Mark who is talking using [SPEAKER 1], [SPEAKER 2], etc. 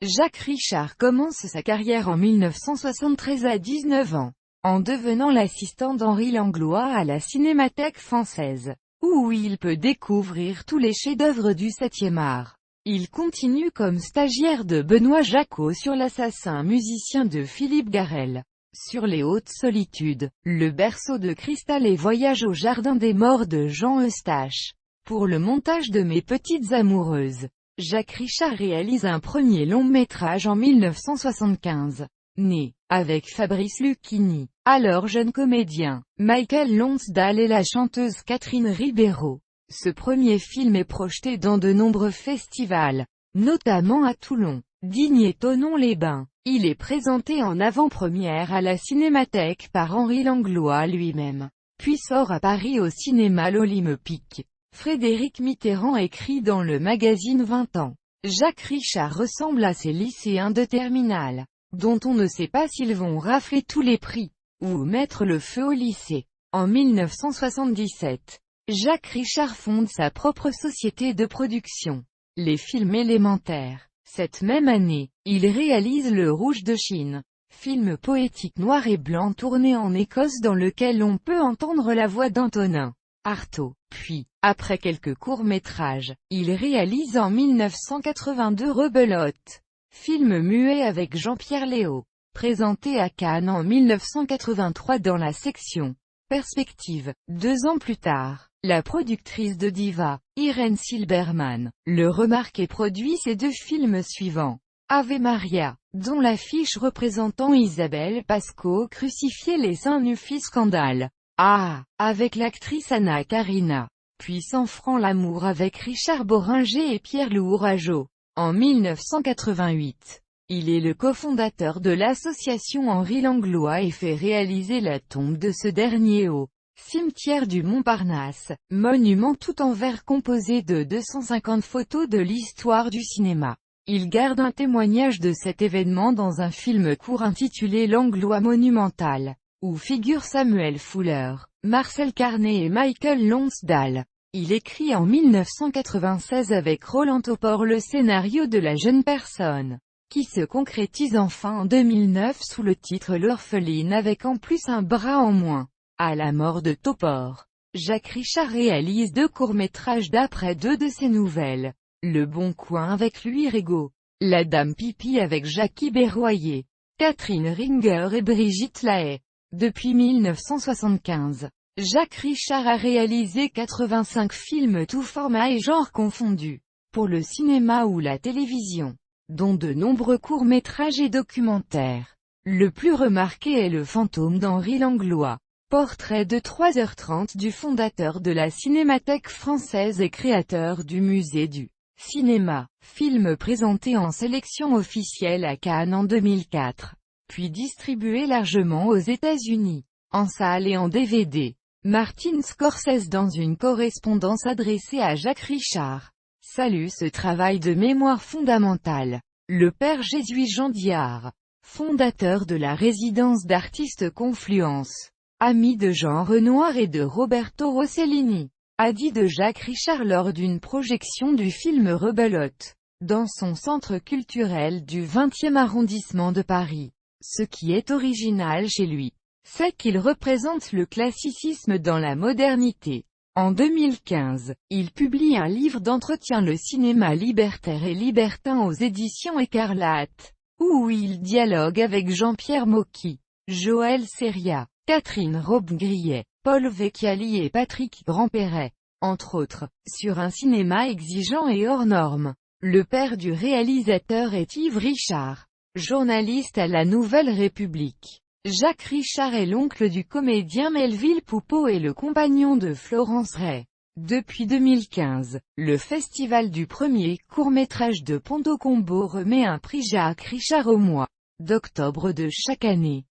[SPEAKER 1] Jacques Richard commence sa carrière en 1973 à 19 ans, en devenant l'assistant d'Henri Langlois à la Cinémathèque française, où il peut découvrir tous les chefs-d'œuvre du 7e art. Il continue comme stagiaire de Benoît Jacquot sur L'Assassin musicien de Philippe Garrel, sur Les Hautes Solitudes, Le Berceau de cristal et Voyage au jardin des morts de Jean Eustache. Pour le montage de Mes petites amoureuses, Jacques Richard réalise un premier long-métrage en 1975. Né, avec Fabrice Lucchini, alors jeune comédien, Michael Lonsdale et la chanteuse Catherine Ribeiro. Ce premier film est projeté dans de nombreux festivals, notamment à Toulon, Digne et Thonon-les-Bains. Il est présenté en avant-première à la Cinémathèque par Henri Langlois lui-même, puis sort à Paris au cinéma l'Olympique. Frédéric Mitterrand écrit dans le magazine 20 ans. Jacques Richard ressemble à ces lycéens de terminale, dont on ne sait pas s'ils vont rafler tous les prix, ou mettre le feu au lycée. En 1977, Jacques Richard fonde sa propre société de production, Les Films Élémentaires. Cette même année, il réalise Le Rouge de Chine, film poétique noir et blanc tourné en Écosse dans lequel on peut entendre la voix d'Antonin Artaud. Puis, après quelques courts-métrages, il réalise en 1982 Rebelote, film muet avec Jean-Pierre Léaud, présenté à Cannes en 1983 dans la section Perspective. 2 ans plus tard, la productrice de Diva, Irène Silberman, le remarque et produit ses 2 films suivants. Ave Maria, dont l'affiche représentant Isabelle Pasco crucifiée les seins nus fit scandale. Avec l'actrice Anna Karina. Puis 100 francs l'amour avec Richard Boringer et Pierre-Loup Rageot. En 1988, il est le cofondateur de l'association Henri Langlois et fait réaliser la tombe de ce dernier au cimetière du Montparnasse, monument tout en verre composé de 250 photos de l'histoire du cinéma. Il garde un témoignage de cet événement dans un film court intitulé Langlois monumental, où figurent Samuel Fuller, Marcel Carné et Michael Lonsdale. Il écrit en 1996 avec Roland Topor le scénario de La jeune personne, qui se concrétise enfin en 2009 sous le titre L'orpheline avec en plus un bras en moins. À la mort de Topor, Jacques Richard réalise 2 courts-métrages d'après 2 de ses nouvelles. Le Bon Coin avec Louis Régaud, La Dame Pipi avec Jackie Berroyer, Catherine Ringer et Brigitte Lahaie. Depuis 1975, Jacques Richard a réalisé 85 films tous formats et genres confondus, pour le cinéma ou la télévision, dont de nombreux courts-métrages et documentaires. Le plus remarqué est Le Fantôme d'Henri Langlois, portrait de 3h30 du fondateur de la Cinémathèque française et créateur du Musée du cinéma, film présenté en sélection officielle à Cannes en 2004, puis distribué largement aux États-Unis, en salle et en DVD. Martin Scorsese dans une correspondance adressée à Jacques Richard, salue ce travail de mémoire fondamental. Le père jésuite Jean Diard, fondateur de la résidence d'artistes Confluence, ami de Jean Renoir et de Roberto Rossellini, a dit de Jacques Richard lors d'une projection du film Rebelote, dans son centre culturel du 20e arrondissement de Paris. Ce qui est original chez lui, c'est qu'il représente le classicisme dans la modernité. En 2015, il publie un livre d'entretien Le cinéma libertaire et libertin aux éditions Écarlate, où il dialogue avec Jean-Pierre Mocky, Joël Seria, Catherine Robbe-Grillet, Paul Vecchiali et Patrick Grandperret, entre autres, sur un cinéma exigeant et hors norme. Le père du réalisateur est Yves Richard, journaliste à la Nouvelle République. Jacques Richard est l'oncle du comédien Melville Poupeau et le compagnon de Florence Ray. Depuis 2015, le festival du premier court-métrage de Ponto Combo remet un prix Jacques Richard au mois d'octobre de chaque année.